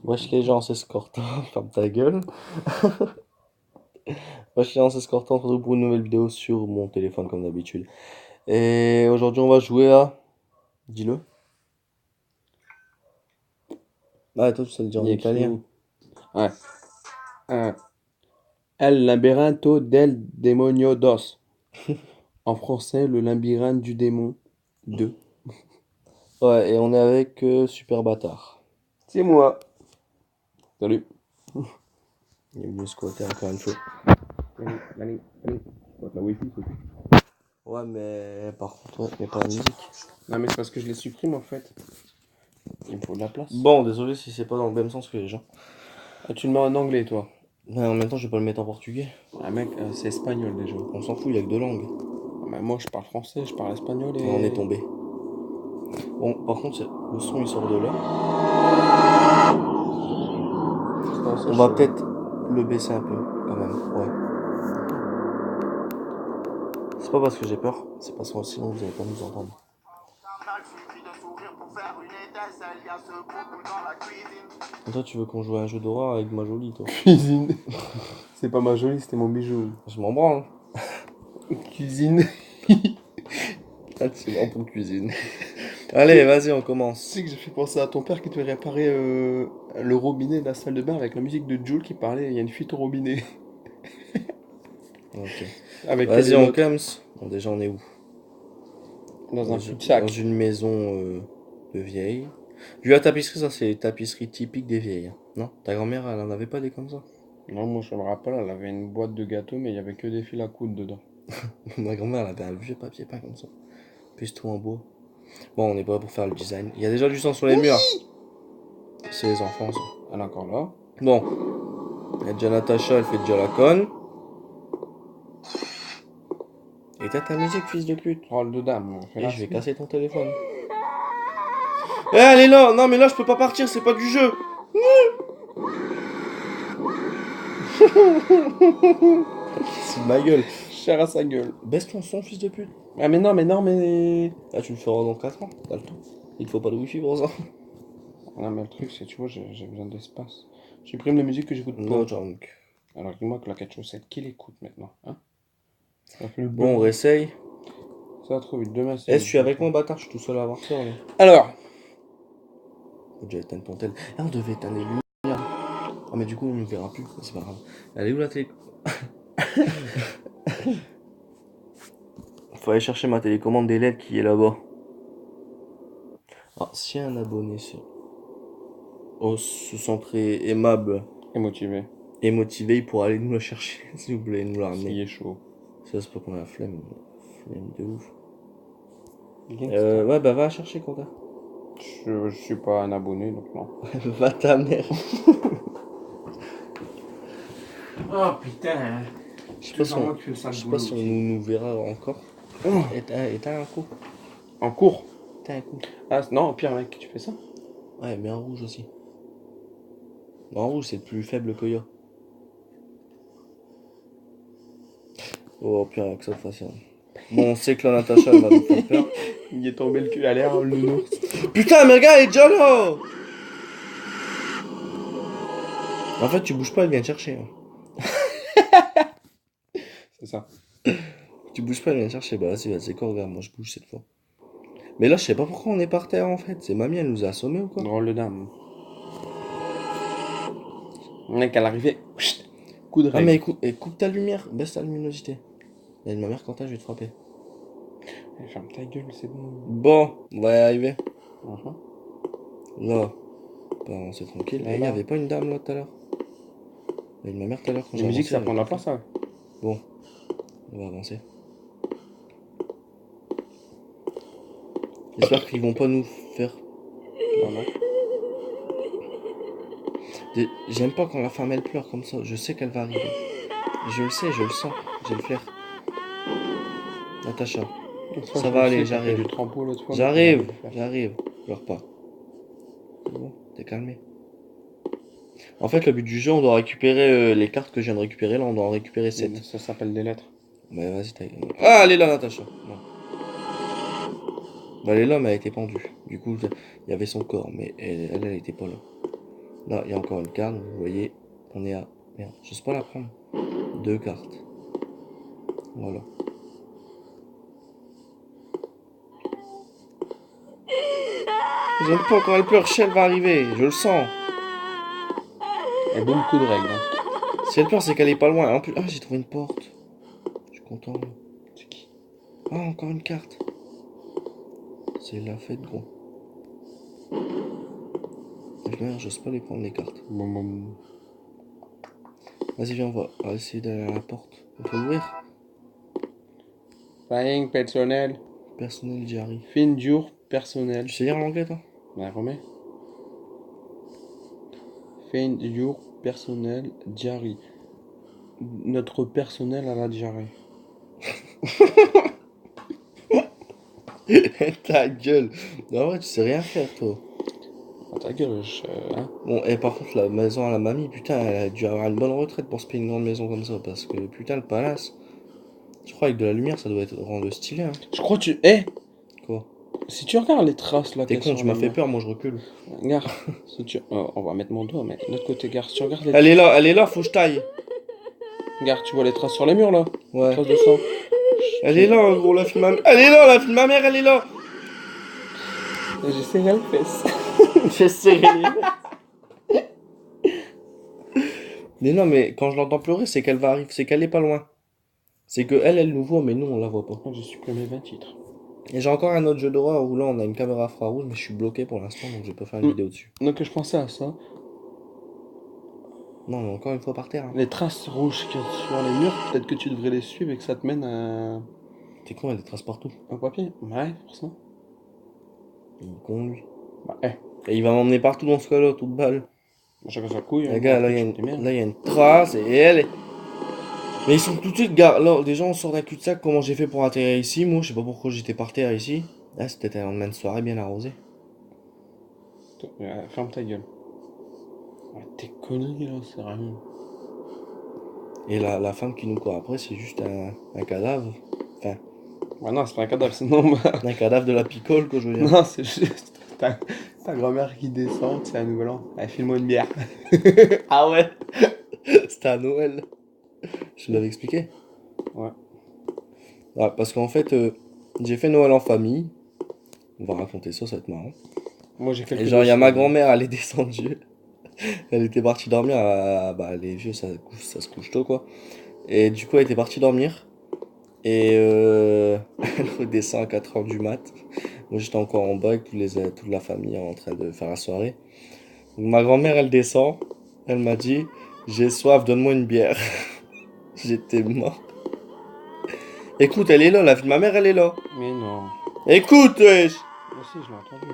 Wesh les gens, c'est Scorta, ferme ta gueule. Wesh les gens, c'est Scorta, on se retrouve pour une nouvelle vidéo sur mon téléphone comme d'habitude. Et aujourd'hui on va jouer à... Dis-le. Ah, toi tu sais le dire en Il est écrit italien. où? Ouais. Euh, El laberinto del demonio dos. En français, le labyrinthe du démon 2. Ouais, et on est avec Super Bâtard. C'est moi. Salut. Il est venu squatter encore une fois. Allez. La wifi, c'est tout. Ouais, mais par contre, ouais, mais pas la musique. Non, mais c'est parce que je les supprime en fait. Il me faut de la place. Bon, désolé si c'est pas dans le même sens que les gens. Ah, tu le mets en anglais, toi. Mais en même temps, je vais pas le mettre en portugais. Ah, mec, c'est espagnol déjà. On s'en fout, il y a que deux langues. Ah, bah, moi, je parle français, je parle espagnol Et on est et. tombé. Bon, par contre, le son il sort de là. Ah, ça, On je va sais pas. peut-être le baisser un peu, quand même. Ouais. C'est pas parce que j'ai peur, c'est parce que sinon vous allez pas nous entendre. Et toi, tu veux qu'on joue à un jeu d'horreur avec ma jolie, toi? Cuisine. C'est pas ma jolie, c'était mon bijou. Je m'en branle. Cuisine. Ah, tu es pour cuisine. Allez, vas-y, on commence. Tu sais que j'ai fait penser à ton père qui devait réparer le robinet de la salle de bain avec la musique de Jul qui parlait, il y a une fuite au robinet. Ok. Avec quelle Vas-y, est on l'autre? comes. Bon, déjà, on est où? Dans un Dans cul-de-sac. une maison de vieille. Vu la tapisserie, ça, c'est les tapisseries typiques des vieilles, hein. Non? Ta grand-mère, elle en avait pas des comme ça? Non, moi je me rappelle, elle avait une boîte de gâteaux, mais il y avait que des fils à coudre dedans. Ma grand-mère, elle avait un vieux papier peint comme ça. Puis tout en bois. Bon, on n'est pas là pour faire le design. Il y a déjà du sang sur les murs. C'est les enfants, ça. Elle est encore là. Bon, il y a déjà Natacha, elle fait déjà la conne. Et t'as ta musique, fils de pute. Rôle de dame, on fait Et la je vais suite. casser ton téléphone. Eh, elle est là! Non, mais là, je peux pas partir, c'est pas du jeu! C'est ma gueule. Cher à sa gueule. Baisse ton son, fils de pute. Ah mais non, mais non, mais... Ah, tu le feras dans 4 ans, t'as le temps. Il te faut pas de wifi pour ça. Non, mais le truc, c'est, tu vois, j'ai besoin d'espace. J'ai pris la musique que j'écoute No pas. junk. Alors dis-moi que la 4 chaussettes, qui l'écoute maintenant, hein? Ça fait le Bon, on buzz. réessaye. Ça va trop vite, demain c'est... Eh, je suis avec moi, bâtard, je suis tout seul à avoir ça, là. Alors, Faut déjà éteindre ton tel. Ah, on devait éteindre les lumières. Ah, mais du coup, on ne verra plus. C'est pas grave. Elle est où la télé? Faut aller chercher ma télécommande des LED qui est là-bas. Ah, si un abonné se sentrait aimable et motivé. et motivé, il pourra aller nous la chercher, s'il vous plaît, nous la S'il ramener. est chaud. Ça, c'est pas qu'on a la flemme. Flemme de ouf. Gangsta. Ouais, bah va la chercher, Quentin. Je suis pas un abonné, donc non. Va ta mère. Oh putain. Je sais pas si on, je sais pas si on nous verra encore. Éteins un coup. En cours. Éteins un coup. Ah non, pire mec, tu fais ça? Ouais, mais en rouge aussi. En rouge, c'est le plus faible que ya. Oh, pire, avec ça, de façon. Bon, on sait que la Natacha, elle va nous faire peur. Il est tombé le cul à l'air, le nounours. Putain, mais regarde, elle est déjà là! En fait, tu bouges pas, elle vient te chercher, hein. C'est ça. Tu bouges pas, elle vient te chercher. Bah, vas-y, c'est quoi, regarde, moi je bouge cette fois. Mais là, je sais pas pourquoi on est par terre en fait. C'est mamie, elle nous a assommés ou quoi? Drôle de dame. Mec, à l'arrivée, coup de Ah, mais règle. écoute, coupe ta lumière, baisse ta luminosité. Et ma mère, quand je vais te frapper. Ferme ta gueule, c'est bon. Bon, on va y arriver. Mhm. Là, bah, c'est tranquille. Là, Et il y là. avait pas une dame là tout à l'heure? Il y a une ma mère tout à l'heure quand La j'ai musique, avancé ça avec prend de la le place, ça. Bon, on va avancer. J'espère qu'ils vont pas nous faire. Non, non. J'aime pas quand la femme elle pleure comme ça. Je sais qu'elle va arriver. Je le sais, je le sens. J'ai le flair. Natacha. Ça va aller, j'arrive. Du trampo l'autre fois. J'arrive. Pleure pas. C'est bon, t'es calmé. En fait, le but du jeu, on doit récupérer les cartes que je viens de récupérer. Là, on doit en récupérer 7. Ça s'appelle des lettres. Bah, vas-y, t'as. Ah, elle est là, Natacha. Non. Bah, elle est là, mais elle était pendue. Du coup, il y avait son corps, mais elle était pas là. Là, il y a encore une carte, vous voyez. On est à... Merde, je sais pas la prendre. 2 cartes. Voilà. J'aime pas quand elle pleure, elle va arriver, je le sens. Il y a beaucoup de règles. Hein. Si elle pleure, c'est qu'elle est pas loin. En plus, ah, j'ai trouvé une porte. Je suis content. C'est qui? Ah, encore une carte. C'est la fête, gros. Merde, j'ose pas les prendre, les cartes. Bon. Vas-y, viens, on va essayer d'aller à la porte. On peut ouvrir. Flying personnel. Personnel Jerry. Fin dur personnel. Tu sais lire l'anglais, toi? Bah, remets. Fin dur personnel diarrhée. Notre personnel à la diarrhée. Ta gueule. Non, ouais, tu sais rien faire, toi. Ah, ta gueule, hein. Bon, et par contre, la maison à la mamie, putain, elle a dû avoir une bonne retraite pour se payer une grande maison comme ça. Parce que, putain, le palace. Je crois avec de la lumière, ça doit être rendre stylé, hein. Je crois que tu. Eh! Quoi? Si tu regardes les traces là, T'es qu'il y a con, sur tu m'as les fait murs. peur, moi je recule. Regarde. Si tu... on va mettre mon doigt, mais de l'autre côté, regarde. Si tu regardes les Elle est là, faut que je taille. Regarde, tu vois les traces sur les murs là? Ouais. Les traces de sang. Elle est là, gros, la fille de ma mère. Elle est là, la fille de ma mère, elle est là. J'ai serré le fesse. J'ai serré les... Mais non, mais quand je l'entends pleurer, c'est qu'elle va arriver, c'est qu'elle est pas loin. C'est que elle nous voit, mais nous, on la voit pas. J'ai supprimé 20 titres. Et j'ai encore un autre jeu d'horreur où là, on a une caméra infrarouge, mais je suis bloqué pour l'instant, donc je vais pas faire une vidéo dessus. Donc je pensais à ça. Non, mais encore une fois par terre. Hein. Les traces rouges qu'il y a sur les murs, peut-être que tu devrais les suivre et que ça te mène à T'es con, il y a des traces partout. un papier. Ouais, forcément. Il est con, lui. Bah, Et il va m'emmener partout dans ce cas-là, toute balle. chacun sa couille. Les gars, là, il y a une trace, et elle est... Mais ils sont tout de suite, gars, là, déjà, on sort d'un cul-de-sac, comment j'ai fait pour atterrir ici, moi, je sais pas pourquoi j'étais par terre ici. Là, c'était un lendemain de soirée bien arrosé. Ferme ta gueule. Ouais, tes conneries là, c'est rien. Et la femme qui nous court après, c'est juste un cadavre. Enfin, Ouais, non, c'est pas un cadavre, sinon. un cadavre de la picole, quoi, je veux dire. Non, c'est juste ta grand-mère qui descend, c'est un nouvel an. Elle file-moi une bière. Ah ouais. C'était à Noël. Je l'avais expliqué. Ouais. Ouais, parce qu'en fait, j'ai fait Noël en famille. On va raconter ça, ça va être marrant. Moi j'ai fait Et genre, il y a ma grand-mère, elle est descendue. Elle était partie dormir. Bah, les vieux, ça se couche tôt, quoi. Et du coup, elle était partie dormir. Et elle redescend à 4h du mat. Moi, j'étais encore en bas avec toute la famille en train de faire la soirée. Donc, ma grand-mère, elle descend. Elle m'a dit, j'ai soif, donne-moi une bière. J'étais mort. Écoute, elle est là, la fille de ma mère, elle est là. Mais non. Écoute, wesh. Moi aussi, je l'ai entendu.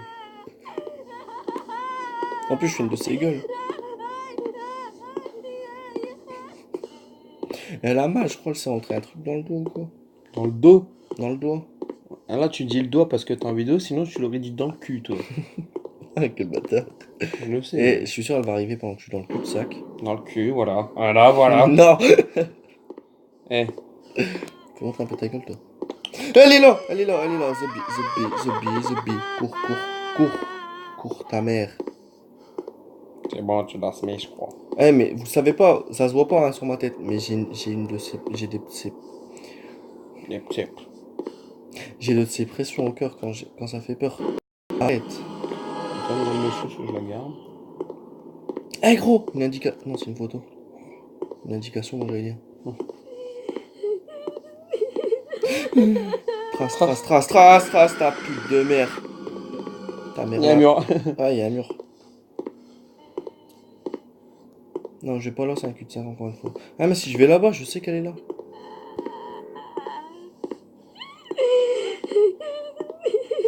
En plus, je fais une de ses gueules. Elle a mal, je crois, elle s'est rentré un truc dans le dos ou quoi. Dans le dos? Dans le doigt. Ah, là, tu dis le doigt parce que t'es en vidéo, sinon tu l'aurais dit dans le cul, toi. Ah, quel bâtard. Je le sais. Et je suis sûr, elle va arriver pendant que je suis dans le cul-de-sac. Dans le cul, voilà. Voilà. Non. Eh. Fais montrer un peu ta gueule, toi. Elle est là, elle est là, elle est là. The bee. Cours, ta mère. C'est bon, tu l'as semé, je crois. Eh, mais vous savez pas, ça se voit pas hein, sur ma tête, mais j'ai de ces pressions au cœur quand ça fait peur. Arrête. Ça, le monsieur, je la garde. Eh gros, une indication. Non, c'est une photo. Une indication, moi j'allais dire. Trace, ta pute de merde. Ta mère. Il y a un mur. Ah, il y a un mur. Non, je vais pas là, c'est un cul-de-sac encore une fois. Ah, mais si je vais là-bas, je sais qu'elle est là.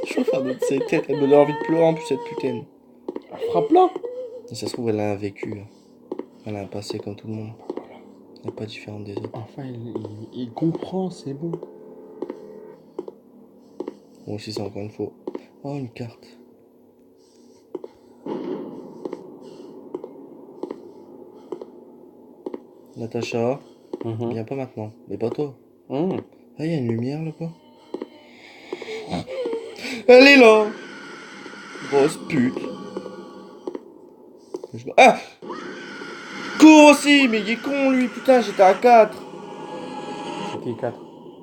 Je vais faire de ses têtes, elle me donne envie de pleurer en plus, cette putain. Frappe-la. Et ça se trouve, elle a un vécu. Elle a un passé comme tout le monde. Elle n'est pas différente des autres. Enfin, il comprend, c'est bon. Moi aussi, c'est encore une fois. Oh, une carte. Natacha, viens pas maintenant. Mais pas toi. Ah, il y a une lumière là-bas. Elle est là. Grosse pute. Ah! Cours aussi! Mais il est con lui, putain, j'étais à 4. C'est qui 4?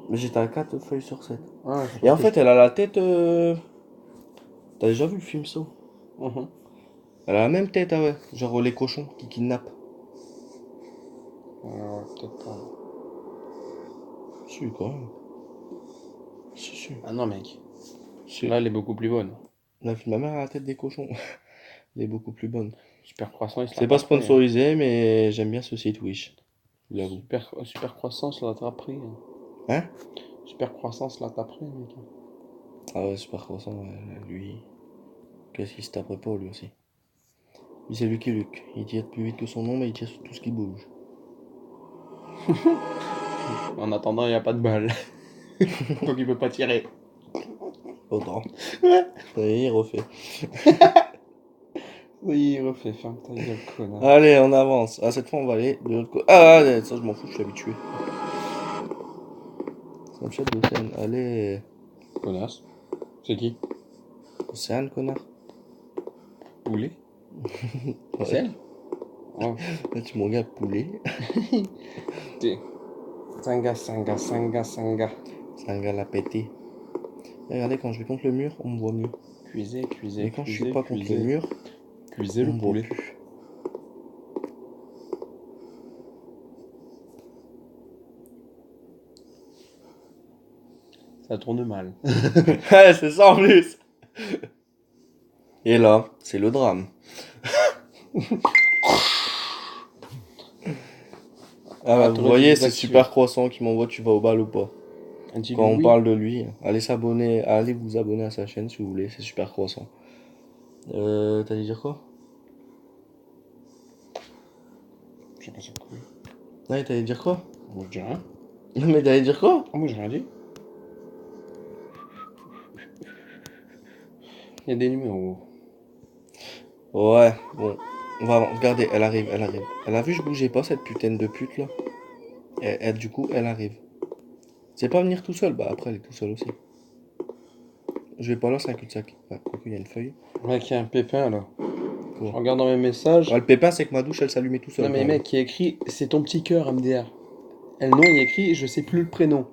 Mais j'étais à 4 feuilles sur 7. Ah, Et en fait, elle a la tête. T'as déjà vu le film ça? Mhm. Elle a la même tête, ah ouais. Genre les cochons qui kidnappent. Peut-être pas. Si, quand même. Si. Ah non, mec. Si. Là, elle est beaucoup plus bonne. La fille de ma mère a la tête des cochons. Elle est beaucoup plus bonne. Super Croissant, il se C'est pas l'attraperait, hein. sponsorisé, mais j'aime bien ce site Wish. Je l'avoue. Super Croissance, là, t'attraperait, hein. Hein? Super Croissance, là, t'attraperait, mec. Ah ouais, super croissant, lui. Qu'est-ce qu'il se taperait pas lui aussi? Lui, c'est Lucky Luke. Il tire plus vite que son nom, mais il tire sur tout ce qui bouge. En attendant, il n'y a pas de balle. Donc il peut pas tirer. Autant. Ouais. Et il refait. Oui, il refait, ferme ta gueule, connard. Allez, on avance. Ah, cette fois, on va aller de l'autre côté. Ah, ça, je m'en fous, je suis habitué. Snapchat d'Océane. Allez. Connasse. C'est qui? Océane, connard. Poulet? Ouais. C'est elle? Oh. Là, tu m'en regardes poulet. Sanga. C'est un gars la pété. Et regardez, quand je vais contre le mur, on me voit mieux. Cuisez, Mais quand je suis pas contre le mur, Cuisez on le me voit poulet. plus. Ça tourne mal. Ouais, c'est ça en plus. Et là, c'est le drame. Ah bah, vous t'aurais dû voyez, c'est désactiver. Super Croissant qui m'envoie tu vas au bal ou pas. Dis-lui Quand on oui. parle de lui, allez vous abonner à sa chaîne si vous voulez, c'est Super Croissant. T'allais dire quoi? Je sais pas ça quoi. Ouais, t'allais dire quoi? Moi je dis rien. Mais t'allais dire quoi? Ah, moi j'ai rien dit. Il y a des numéros. Ouais, bon. On va regarder, elle arrive. Elle a vu je bougeais pas cette putain de pute là. Et du coup, elle arrive. C'est pas venir tout seul, bah après elle est tout seule aussi. Je vais pas là, c'est un cul-de-sac. Ouais, quoique, il y a une feuille. Mec, il y a un pépin là. Quoi? Je regarde dans mes messages. Ouais, le pépin, c'est que ma douche elle s'allumait tout seul. Non mais quand même. mec, il y a écrit c'est ton petit cœur MDR. Et le nom il y a écrit je sais plus le prénom.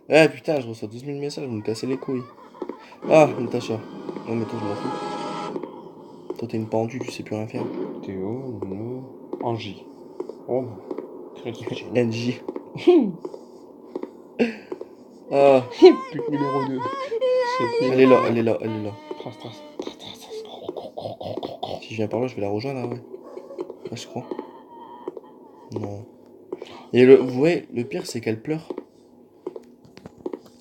Eh putain, je reçois 12 000 messages, vous me cassez les couilles. Ah, Natacha. Non, mais toi, je m'en fous. Toi, t'es une pendue, tu sais plus rien faire. Théo, Nono, Angie. Oh, créatif. NJ. Ah, Pute numéro 2. elle est là, elle est là, elle est là. Trace, trace. Si je viens par là, je vais la rejoindre, là, ouais. Ouais, je crois. Non. Et vous voyez, le pire, c'est qu'elle pleure.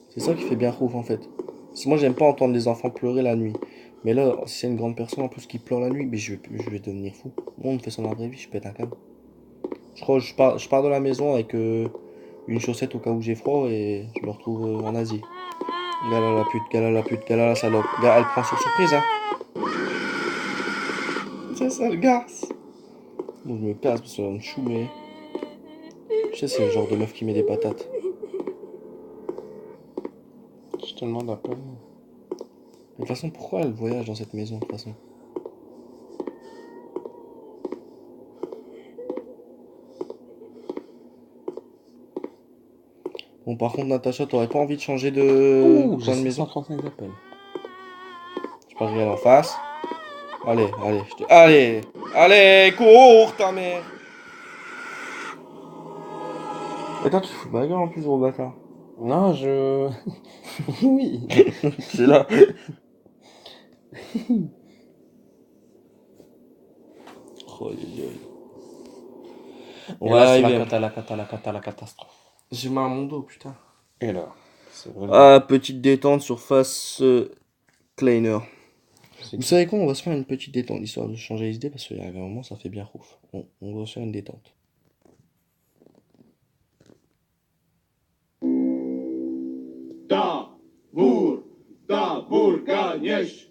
C'est ça qui fait bien rouf, en fait. Parce que moi, j'aime pas entendre les enfants pleurer la nuit. Mais là, si c'est une grande personne en plus qui pleure la nuit, mais je vais devenir fou. Moi, on me fait ça dans la vraie vie, je pète un câble. Je crois que je pars de la maison avec une chaussette au cas où j'ai froid et je me retrouve en Asie. Gala la pute, gala la pute, gala la salope. Elle prend sur surprise, hein. C'est ça, le garce. Bon, je me casse parce qu'elle va me choumer. Je sais, c'est le genre de meuf qui met des patates. Je te demande un peu. De toute façon, pourquoi elle voyage dans cette maison, de toute façon? Bon, par contre, Natacha, t'aurais pas envie de changer de Ouh, coin j'ai de maison? 535 appels. Je peux regarder en face. Allez, allez, cours, ta mère! Attends, tu te fous de ma gueule en plus, gros bâtard. Non, je. Oui. C'est là. Oh, aïe, aïe. On Et va là, c'est arriver. la catastrophe. J'ai mal à mon dos, putain. Et là, c'est vraiment. Ah, petite détente sur face cleaner. C'est Vous qui? savez quoi, on va se faire une petite détente, histoire de changer les idées, parce qu'il y a un moment, ça fait bien rouf. On va se faire une détente. Da, bur, ganesh.